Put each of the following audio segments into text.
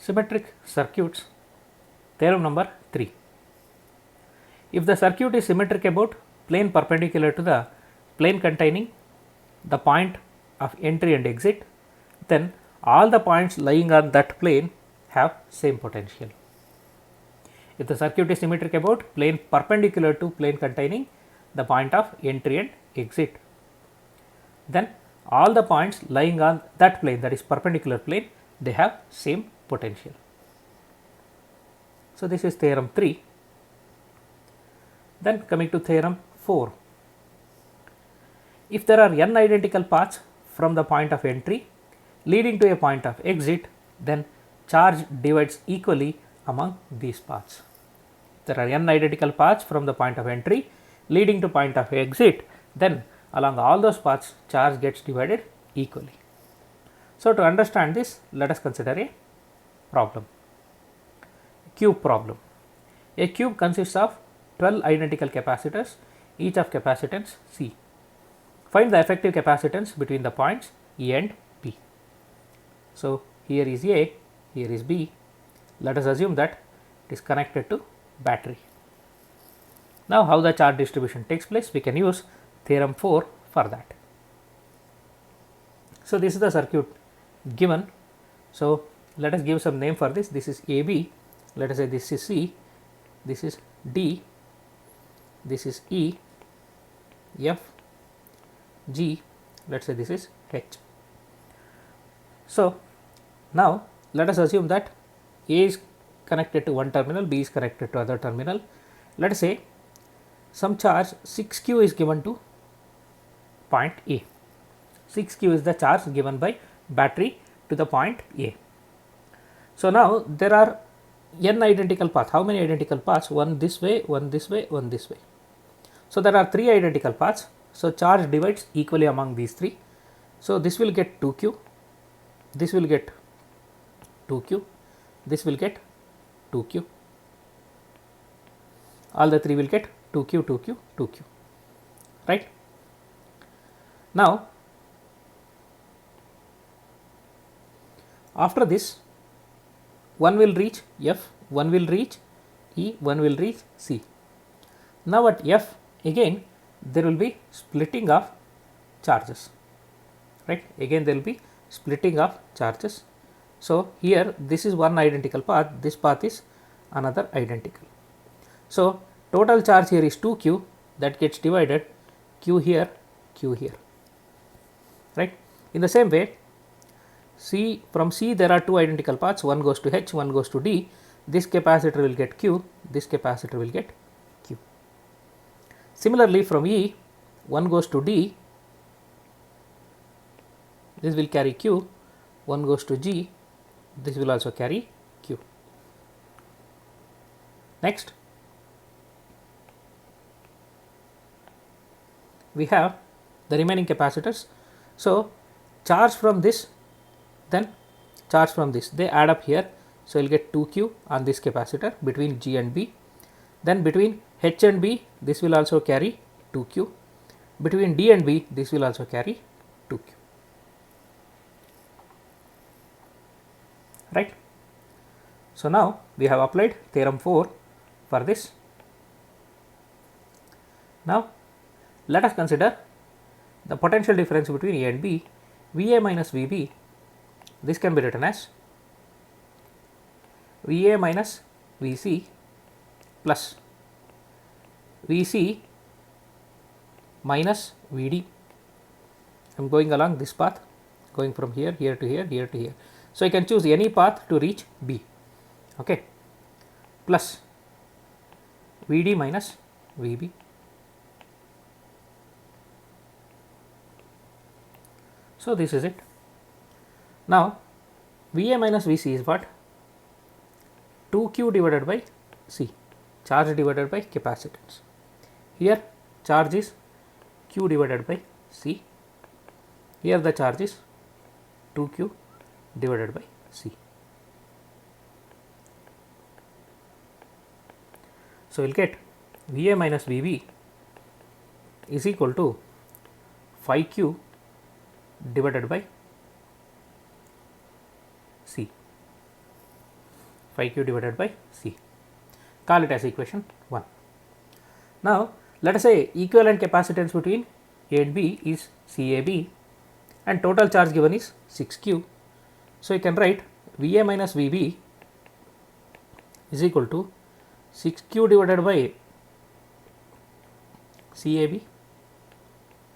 Symmetric circuits, theorem number 3. If the circuit is symmetric about plane perpendicular to the plane containing the point of entry and exit, then all the points lying on that plane have same potential. If the circuit is symmetric about plane perpendicular to plane containing the point of entry and exit, then all the points lying on that plane, that is perpendicular plane, they have same potential. So, this is theorem 3. Then coming to theorem 4. If there are n identical paths from the point of entry leading to a point of exit, then charge divides equally among these paths. There are n identical paths from the point of entry leading to point of exit, then along all those paths charge gets divided equally. So, to understand this, let us consider a problem, cube problem. A cube consists of 12 identical capacitors, each of capacitance C. Find the effective capacitance between the points E and B. So, here is A, here is B. Let us assume that it is connected to battery. Now, how the charge distribution takes place, we can use theorem 4 for that. So, this is the circuit given. So, let us give some name for this. This is AB, let us say this is C, this is D, this is E, F, G, let us say this is H. So, now let us assume that A is connected to one terminal, B is connected to other terminal. Let us say some charge 6q is given to point A. 6q is the charge given by battery to the point A. So, now there are n identical paths. How many identical paths? One this way, one this way, one this way. So, there are 3 identical paths. So, charge divides equally among these 3. So, this will get 2q, this will get 2q, this will get 2q. All the 3 will get 2q, 2q, 2q, right. Now, after this, one will reach F, one will reach E, one will reach C. Now, at F again there will be splitting of charges, right. Again there will be splitting of charges. So, here this is one identical path, this path is another identical. So, total charge here is 2q, that gets divided q here, right. In the same way, C, from C there are 2 identical paths, one goes to H, one goes to D. This capacitor will get Q, this capacitor will get Q. Similarly, from E, one goes to D, this will carry Q, one goes to G, this will also carry Q. Next, we have the remaining capacitors. So, charge from this, then charge from this, they add up here. So, you will get 2q on this capacitor between G and B. Then between H and B, this will also carry 2q. Between D and B, this will also carry 2q, right. So, now we have applied theorem 4 for this. Now, let us consider the potential difference between A and B. VA minus VB, this can be written as VA minus VC plus VC minus VD. I am going along this path, going from here, here to here, here to here. So, I can choose any path to reach B, okay, plus VD minus VB. So, this is it. Now, VA minus VC is what? 2q divided by C, charge divided by capacitance. Here charge is q divided by C, here the charge is 2q divided by C. So, we will get VA minus VB is equal to 5q divided by C. phi q divided by C. Call it as equation 1. Now, let us say equivalent capacitance between A and B is CAB and total charge given is 6q. So, you can write VA minus VB is equal to 6q divided by CAB,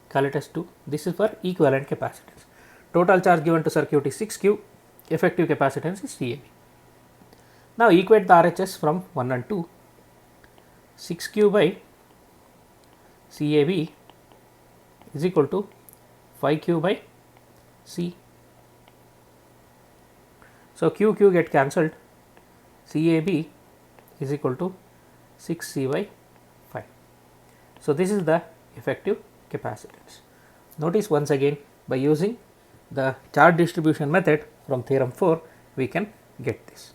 call it as 2. This is for equivalent capacitance. Total charge given to circuit is 6q, effective capacitance is CAB. Now, equate the RHS from 1 and 2. 6q by CAB is equal to 5q by C. So, q get cancelled, CAB is equal to 6C by 5. So, this is the effective capacitance. Notice once again, by using the charge distribution method from theorem 4, we can get this.